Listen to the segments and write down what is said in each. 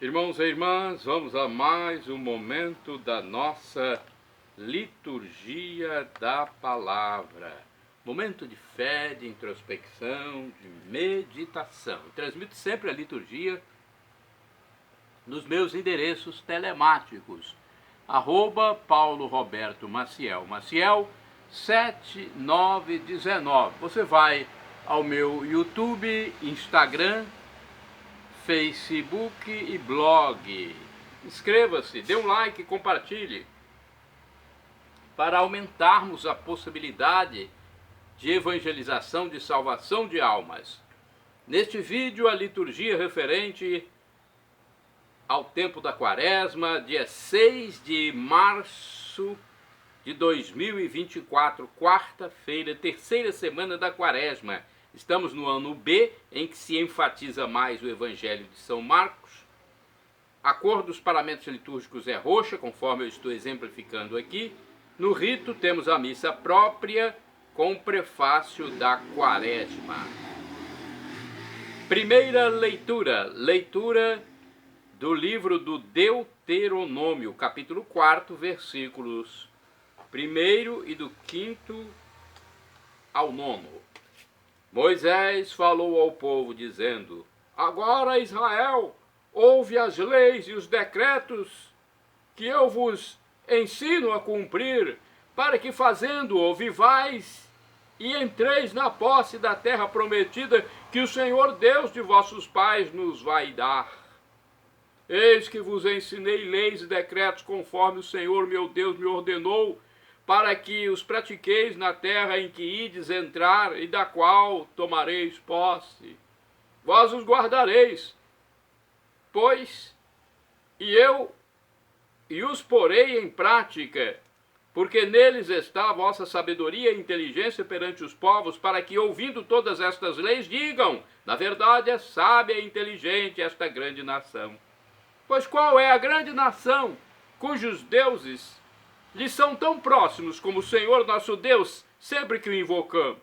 Irmãos e irmãs, vamos a mais um momento da nossa liturgia da palavra. Momento de fé, de introspecção, de meditação. Transmito sempre a liturgia nos meus endereços telemáticos. @Paulo Roberto Maciel, Maciel 7919. Você vai ao meu YouTube, Instagram, Facebook e blog. Inscreva-se, dê um like e compartilhe para aumentarmos a possibilidade de evangelização, de salvação de almas. Neste vídeo, a liturgia referente ao tempo da Quaresma, dia 6 de março de 2024, quarta-feira, terceira semana da Quaresma. Estamos no ano B, em que se enfatiza mais o Evangelho de São Marcos. A cor dos paramentos litúrgicos é roxa, conforme eu estou exemplificando aqui. No rito temos a missa própria com o prefácio da Quaresma. Primeira leitura do livro do Deuteronômio, capítulo 4, versículos 1 e do 5 ao 9. Moisés falou ao povo, dizendo: Agora, Israel, ouve as leis e os decretos que eu vos ensino a cumprir, para que, fazendo-o, vivais e entreis na posse da terra prometida que o Senhor Deus de vossos pais nos vai dar. Eis que vos ensinei leis e decretos conforme o Senhor meu Deus me ordenou, para que os pratiqueis na terra em que ides entrar e da qual tomareis posse. Vós os guardareis, pois, e os porei em prática, porque neles está a vossa sabedoria e inteligência perante os povos, para que, ouvindo todas estas leis, digam: na verdade é sábia e inteligente esta grande nação. Pois qual é a grande nação cujos deuses lhes são tão próximos como o Senhor nosso Deus, sempre que o invocamos?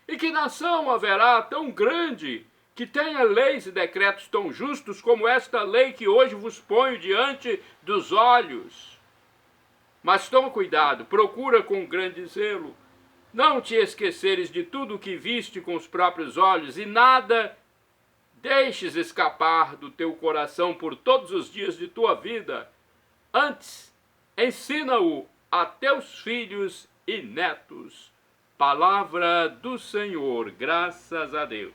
E que nação haverá tão grande que tenha leis e decretos tão justos como esta lei que hoje vos ponho diante dos olhos? Mas toma cuidado, procura com grande zelo não te esqueceres de tudo o que viste com os próprios olhos, e nada deixes escapar do teu coração por todos os dias de tua vida. Antes, ensina-o a teus filhos e netos. Palavra do Senhor, graças a Deus.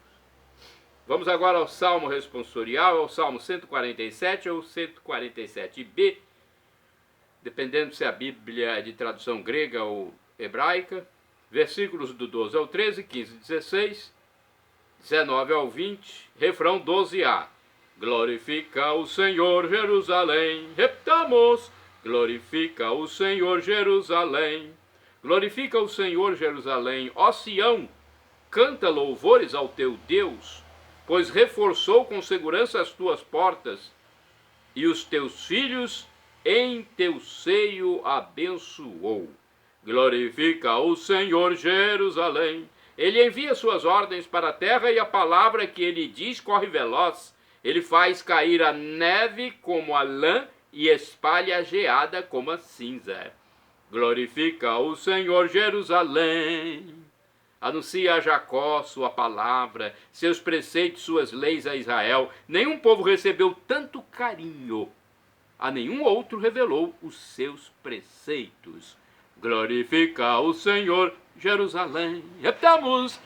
Vamos agora ao Salmo responsorial, ao Salmo 147 ou 147b, dependendo se a Bíblia é de tradução grega ou hebraica, versículos do 12 ao 13, 15, 16, 19 ao 20, refrão 12a. Glorifica o Senhor, Jerusalém, repitamos, glorifica o Senhor, Jerusalém. Glorifica o Senhor, Jerusalém, ó Sião, canta louvores ao teu Deus, pois reforçou com segurança as tuas portas, e os teus filhos em teu seio abençoou. Glorifica o Senhor, Jerusalém. Ele envia suas ordens para a terra, e a palavra que ele diz corre veloz. Ele faz cair a neve como a lã e espalha a geada como a cinza. Glorifica o Senhor, Jerusalém. Anuncia a Jacó sua palavra, seus preceitos, suas leis a Israel. Nenhum povo recebeu tanto carinho, a nenhum outro revelou os seus preceitos. Glorifica o Senhor, Jerusalém. Repitamos: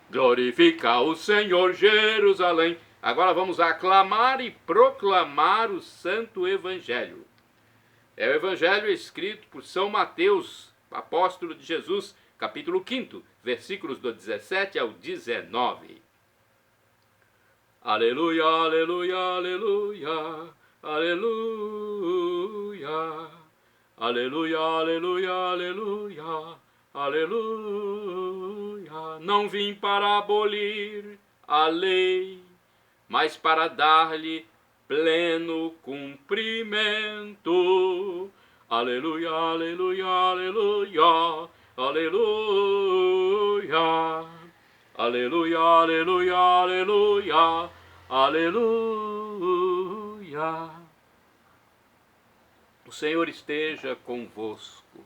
glorifica o Senhor, Jerusalém. Agora vamos aclamar e proclamar o Santo Evangelho. É o Evangelho escrito por São Mateus, apóstolo de Jesus, capítulo 5, versículos do 17 ao 19. Aleluia, aleluia, aleluia, aleluia. Aleluia, aleluia, aleluia, aleluia. Não vim para abolir a lei, mas para dar-lhe pleno cumprimento. Aleluia, aleluia, aleluia, aleluia. Aleluia, aleluia, aleluia, aleluia. O Senhor esteja convosco.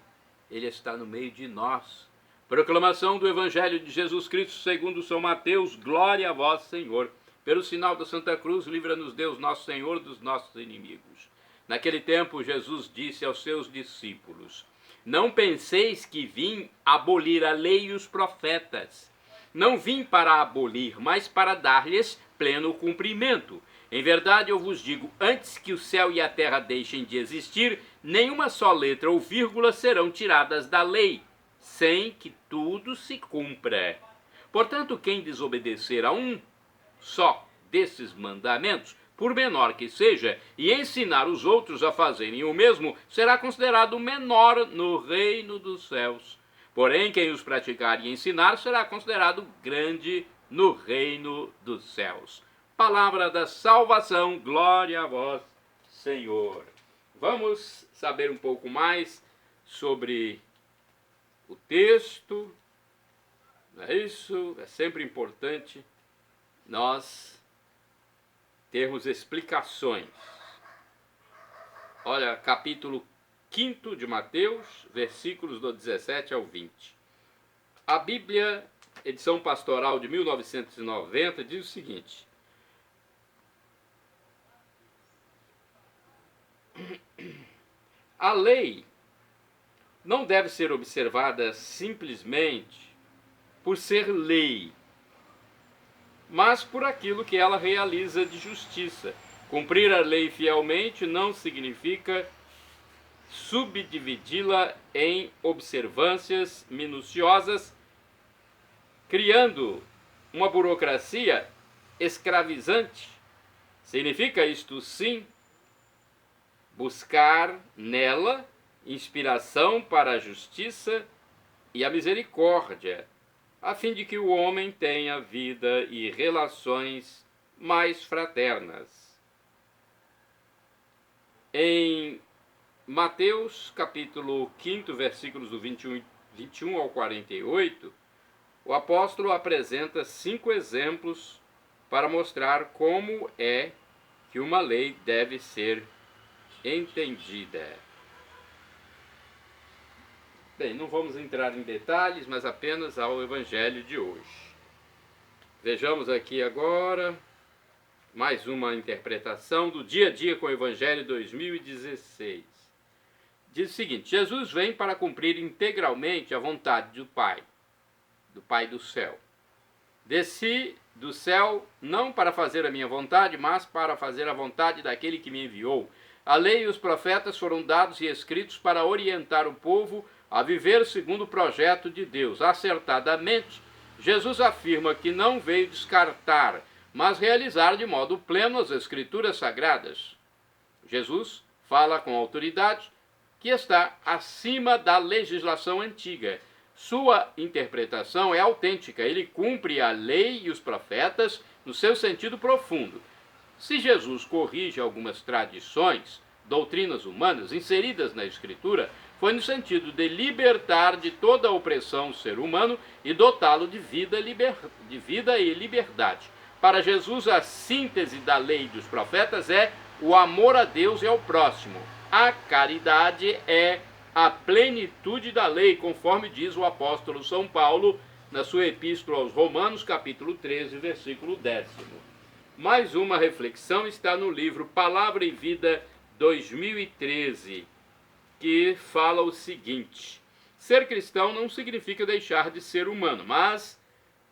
Ele está no meio de nós. Proclamação do Evangelho de Jesus Cristo segundo São Mateus. Glória a vós, Senhor. Pelo sinal da Santa Cruz, livra-nos Deus, nosso Senhor, dos nossos inimigos. Naquele tempo, Jesus disse aos seus discípulos: Não penseis que vim abolir a lei e os profetas. Não vim para abolir, mas para dar-lhes pleno cumprimento. Em verdade, eu vos digo, antes que o céu e a terra deixem de existir, nenhuma só letra ou vírgula serão tiradas da lei, sem que tudo se cumpra. Portanto, quem desobedecer a um só desses mandamentos, por menor que seja, e ensinar os outros a fazerem o mesmo, será considerado menor no reino dos céus. Porém, quem os praticar e ensinar será considerado grande no reino dos céus. Palavra da salvação, glória a vós, Senhor. Vamos saber um pouco mais sobre o texto. Não é isso? É sempre importante nós termos explicações. Olha, capítulo 5 de Mateus, versículos do 17 ao 20. A Bíblia, edição pastoral de 1990, diz o seguinte: a lei não deve ser observada simplesmente por ser lei, mas por aquilo que ela realiza de justiça. Cumprir a lei fielmente não significa subdividi-la em observâncias minuciosas, criando uma burocracia escravizante. Significa isto, sim, buscar nela inspiração para a justiça e a misericórdia, a fim de que o homem tenha vida e relações mais fraternas. Em Mateus, capítulo 5, versículos do 21 ao 48, o apóstolo apresenta 5 exemplos para mostrar como é que uma lei deve ser entendida. Bem, não vamos entrar em detalhes, mas apenas ao Evangelho de hoje. Vejamos aqui agora mais uma interpretação do Dia a Dia com o Evangelho 2016. Diz o seguinte: Jesus vem para cumprir integralmente a vontade do Pai do céu. Desci do céu não para fazer a minha vontade, mas para fazer a vontade daquele que me enviou. A lei e os profetas foram dados e escritos para orientar o povo a viver segundo o projeto de Deus. Acertadamente, Jesus afirma que não veio descartar, mas realizar de modo pleno as Escrituras Sagradas. Jesus fala com autoridade que está acima da legislação antiga. Sua interpretação é autêntica. Ele cumpre a lei e os profetas no seu sentido profundo. Se Jesus corrige algumas tradições, doutrinas humanas inseridas na Escritura, foi no sentido de libertar de toda a opressão o ser humano e dotá-lo de vida e liberdade. Para Jesus, a síntese da lei e dos profetas é o amor a Deus e ao próximo. A caridade é a plenitude da lei, conforme diz o apóstolo São Paulo na sua epístola aos Romanos, capítulo 13, versículo 10. Mais uma reflexão está no livro Palavra e Vida 2013, que fala o seguinte: ser cristão não significa deixar de ser humano, mas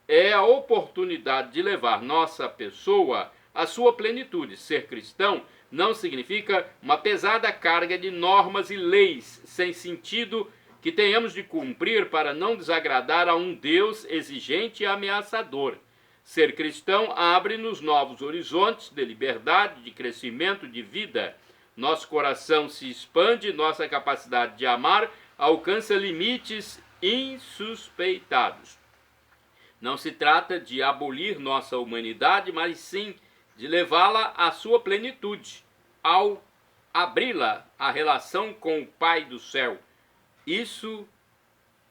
é a oportunidade de levar nossa pessoa à sua plenitude. Ser cristão não significa uma pesada carga de normas e leis sem sentido que tenhamos de cumprir para não desagradar a um Deus exigente e ameaçador. Ser cristão abre-nos novos horizontes de liberdade, de crescimento, de vida. Nosso coração se expande, nossa capacidade de amar alcança limites insuspeitados. Não se trata de abolir nossa humanidade, mas sim de levá-la à sua plenitude, ao abri-la à relação com o Pai do céu. Isso,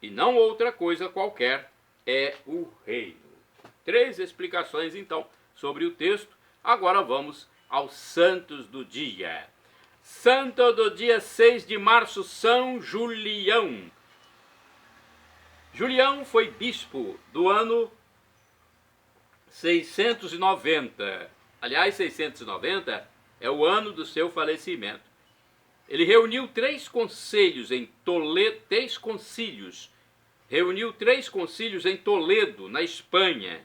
e não outra coisa qualquer, é o reino. 3 explicações, então, sobre o texto. Agora vamos aos santos do dia. Santo do dia 6 de março, São Julião. Julião foi bispo do ano 690. Aliás, 690 é o ano do seu falecimento. Ele reuniu três concílios em Toledo, na Espanha.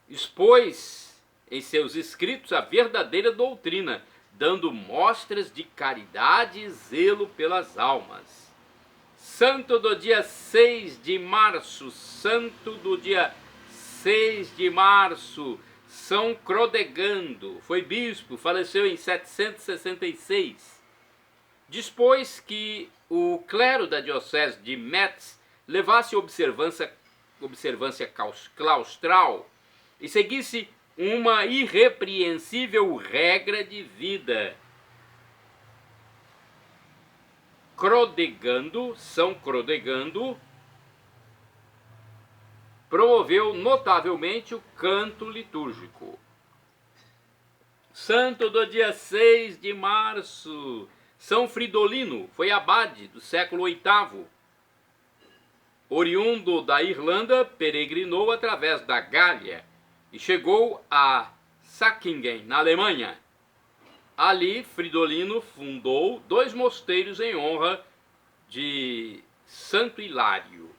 Expôs em seus escritos a verdadeira doutrina, dando mostras de caridade e zelo pelas almas. Santo do dia 6 de março, São Crodegando, foi bispo, faleceu em 766. Dispôs que o clero da diocese de Metz levasse observância claustral e seguisse uma irrepreensível regra de vida. São Crodegando, promoveu notavelmente o canto litúrgico. Santo do dia 6 de março, São Fridolino, foi abade do século VIII. Oriundo da Irlanda, peregrinou através da Gália e chegou a Säckingen, na Alemanha. Ali, Fridolino fundou 2 mosteiros em honra de Santo Hilário.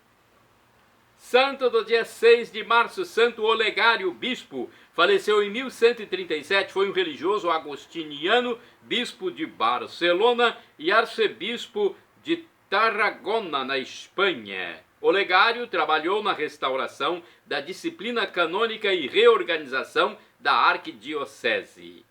Santo do dia 6 de março, Santo Olegário, bispo, faleceu em 1137, foi um religioso agostiniano, bispo de Barcelona e arcebispo de Tarragona, na Espanha. Olegário trabalhou na restauração da disciplina canônica e reorganização da arquidiocese.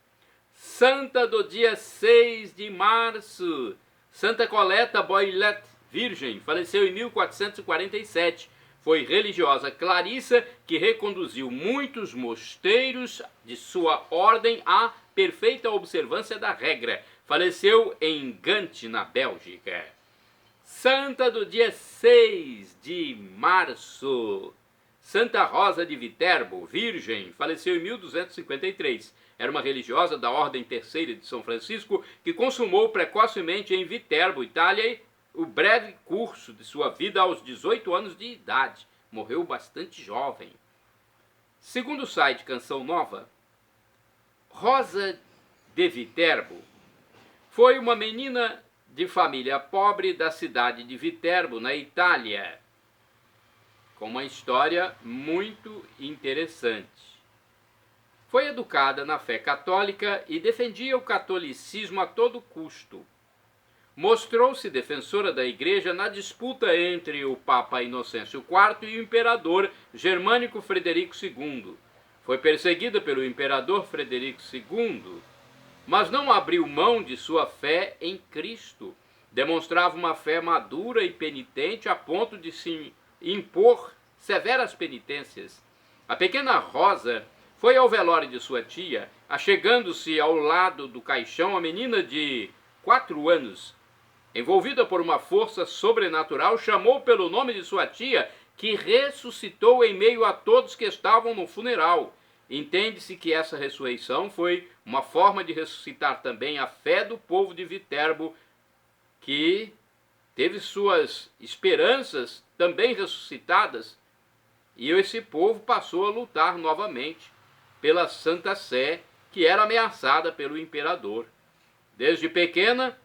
Santa do dia 6 de março, Santa Coleta Boilet, virgem, faleceu em 1447. Foi religiosa clarissa que reconduziu muitos mosteiros de sua ordem à perfeita observância da regra. Faleceu em Gant, na Bélgica. Santa do dia 6 de março, Santa Rosa de Viterbo, virgem, faleceu em 1253. Era uma religiosa da Ordem Terceira de São Francisco que consumou precocemente em Viterbo, Itália, o breve curso de sua vida aos 18 anos de idade. Morreu bastante jovem. Segundo o site Canção Nova, Rosa de Viterbo foi uma menina de família pobre da cidade de Viterbo, na Itália, com uma história muito interessante. Foi educada na fé católica e defendia o catolicismo a todo custo. Mostrou-se defensora da Igreja na disputa entre o Papa Inocêncio IV e o imperador germânico Frederico II. Foi perseguida pelo imperador Frederico II, mas não abriu mão de sua fé em Cristo. Demonstrava uma fé madura e penitente a ponto de se impor severas penitências. A pequena Rosa foi ao velório de sua tia, achegando-se ao lado do caixão a menina de 4 anos. Envolvida por uma força sobrenatural, chamou pelo nome de sua tia, que ressuscitou em meio a todos que estavam no funeral. Entende-se que essa ressurreição foi uma forma de ressuscitar também a fé do povo de Viterbo, que teve suas esperanças também ressuscitadas, e esse povo passou a lutar novamente pela Santa Sé, que era ameaçada pelo imperador. Desde pequena,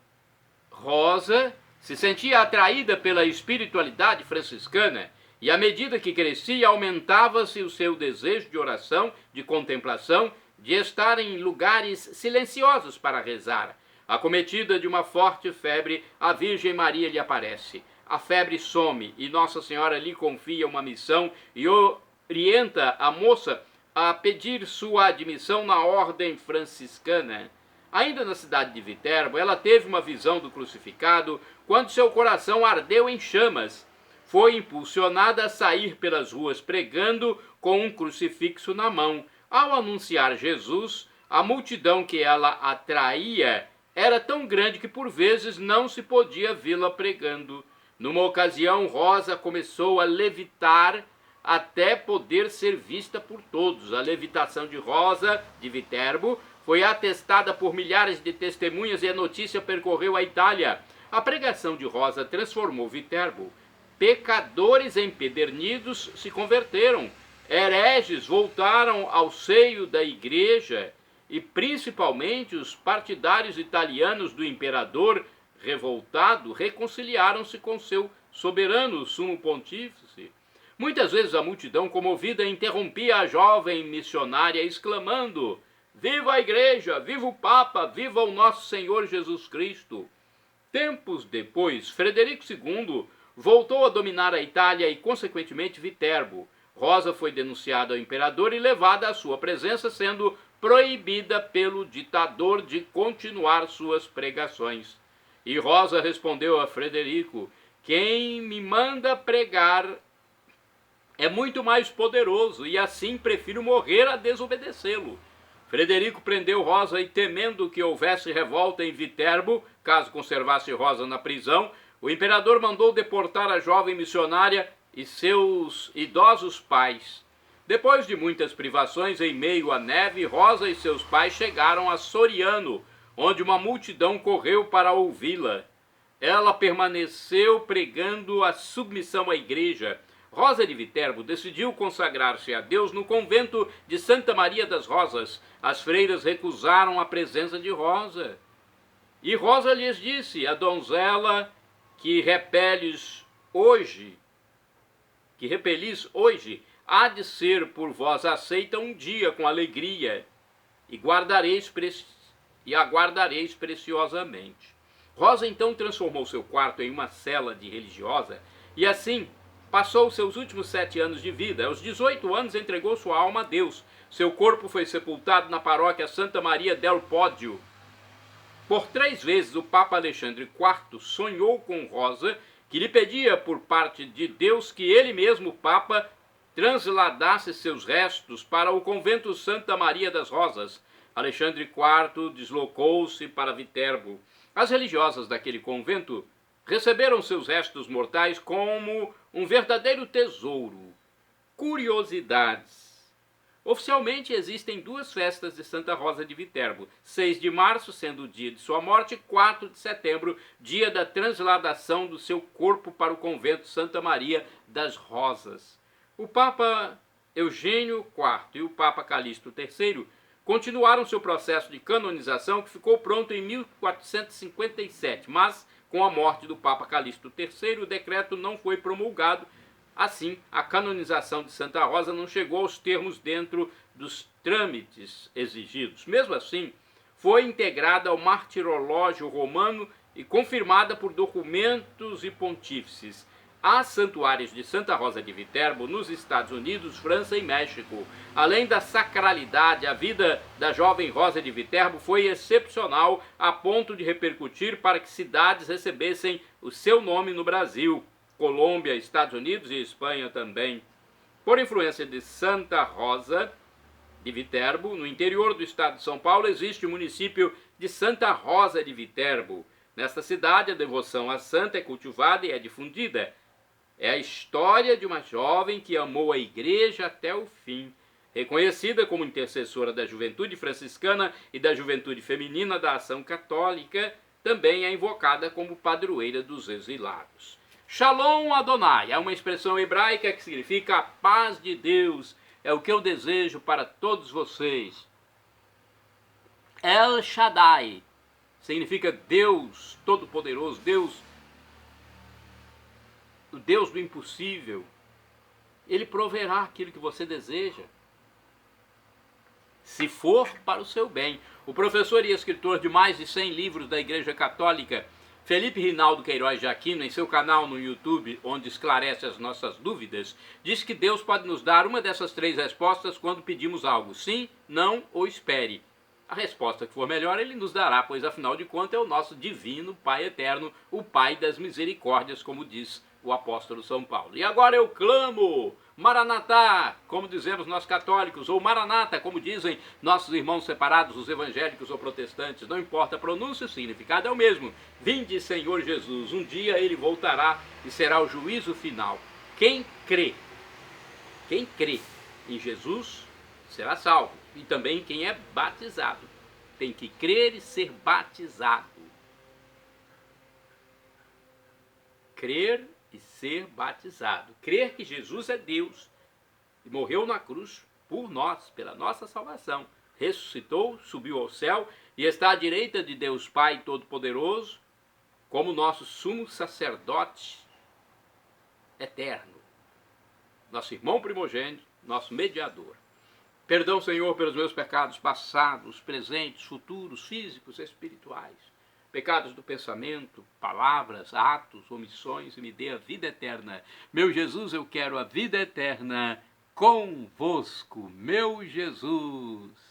Rosa se sentia atraída pela espiritualidade franciscana e, à medida que crescia, aumentava-se o seu desejo de oração, de contemplação, de estar em lugares silenciosos para rezar. Acometida de uma forte febre, a Virgem Maria lhe aparece. A febre some e Nossa Senhora lhe confia uma missão e orienta a moça a pedir sua admissão na ordem franciscana. Ainda na cidade de Viterbo, ela teve uma visão do crucificado quando seu coração ardeu em chamas. Foi impulsionada a sair pelas ruas pregando com um crucifixo na mão. Ao anunciar Jesus, a multidão que ela atraía era tão grande que por vezes não se podia vê-la pregando. Numa ocasião, Rosa começou a levitar até poder ser vista por todos. A levitação de Rosa de Viterbo foi atestada por milhares de testemunhas e a notícia percorreu a Itália. A pregação de Rosa transformou Viterbo. Pecadores empedernidos se converteram. Hereges voltaram ao seio da igreja e principalmente os partidários italianos do imperador revoltado reconciliaram-se com seu soberano sumo pontífice. Muitas vezes a multidão comovida interrompia a jovem missionária exclamando: viva a igreja, viva o Papa, viva o nosso Senhor Jesus Cristo. Tempos depois, Frederico II voltou a dominar a Itália e, consequentemente, Viterbo. Rosa foi denunciada ao imperador e levada à sua presença, sendo proibida pelo ditador de continuar suas pregações. E Rosa respondeu a Frederico: quem me manda pregar é muito mais poderoso e assim prefiro morrer a desobedecê-lo. Frederico prendeu Rosa e, temendo que houvesse revolta em Viterbo, caso conservasse Rosa na prisão, o imperador mandou deportar a jovem missionária e seus idosos pais. Depois de muitas privações em meio à neve, Rosa e seus pais chegaram a Soriano, onde uma multidão correu para ouvi-la. Ela permaneceu pregando a submissão à igreja. Rosa de Viterbo decidiu consagrar-se a Deus no convento de Santa Maria das Rosas. As freiras recusaram a presença de Rosa. E Rosa lhes disse: a donzela que repelis hoje, há de ser por vós aceita um dia com alegria, e aguardareis preciosamente. Rosa então transformou seu quarto em uma cela de religiosa, e assim passou seus últimos 7 anos de vida. Aos 18 anos entregou sua alma a Deus. Seu corpo foi sepultado na paróquia Santa Maria del Poggio. Por 3 vezes o Papa Alexandre IV sonhou com Rosa, que lhe pedia por parte de Deus que ele mesmo, o Papa, transladasse seus restos para o convento Santa Maria das Rosas. Alexandre IV deslocou-se para Viterbo. As religiosas daquele convento receberam seus restos mortais como um verdadeiro tesouro. Curiosidades. Oficialmente existem 2 festas de Santa Rosa de Viterbo: 6 de março, sendo o dia de sua morte, e 4 de setembro, dia da transladação do seu corpo para o convento Santa Maria das Rosas. O Papa Eugênio IV e o Papa Calixto III continuaram seu processo de canonização, que ficou pronto em 1457, mas com a morte do Papa Calixto III, o decreto não foi promulgado. Assim, a canonização de Santa Rosa não chegou aos termos dentro dos trâmites exigidos. Mesmo assim, foi integrada ao martirológio romano e confirmada por documentos e pontífices. Há santuários de Santa Rosa de Viterbo nos Estados Unidos, França e México. Além da sacralidade, a vida da jovem Rosa de Viterbo foi excepcional, a ponto de repercutir para que cidades recebessem o seu nome no Brasil, Colômbia, Estados Unidos e Espanha também. Por influência de Santa Rosa de Viterbo, no interior do estado de São Paulo, existe o município de Santa Rosa de Viterbo. Nesta cidade, a devoção à santa é cultivada e é difundida. É a história de uma jovem que amou a igreja até o fim. Reconhecida como intercessora da juventude franciscana e da juventude feminina da ação católica, também é invocada como padroeira dos exilados. Shalom Adonai é uma expressão hebraica que significa a paz de Deus. É o que eu desejo para todos vocês. El Shaddai significa Deus Todo-Poderoso, o Deus do impossível. Ele proverá aquilo que você deseja, se for para o seu bem. O professor e escritor de mais de 100 livros da Igreja Católica, Felipe Rinaldo Queiroz de Aquino, em seu canal no YouTube, onde esclarece as nossas dúvidas, diz que Deus pode nos dar uma dessas 3 respostas quando pedimos algo: sim, não ou espere. A resposta que for melhor Ele nos dará, pois afinal de contas é o nosso divino Pai eterno, o Pai das misericórdias, como diz o apóstolo São Paulo. E agora eu clamo: Maranatá, como dizemos nós católicos, ou Maranata, como dizem nossos irmãos separados, os evangélicos ou protestantes, não importa a pronúncia, o significado é o mesmo. Vinde, Senhor Jesus, um dia Ele voltará e será o juízo final. Quem crê em Jesus será salvo, e também quem é batizado tem que crer e ser batizado. Crer e ser batizado. Crer que Jesus é Deus e morreu na cruz por nós, pela nossa salvação. Ressuscitou, subiu ao céu e está à direita de Deus Pai Todo-Poderoso como nosso sumo sacerdote eterno. Nosso irmão primogênito, nosso mediador. Perdão, Senhor, pelos meus pecados passados, presentes, futuros, físicos, espirituais. Pecados do pensamento, palavras, atos, omissões, e me dê a vida eterna. Meu Jesus, eu quero a vida eterna convosco, meu Jesus.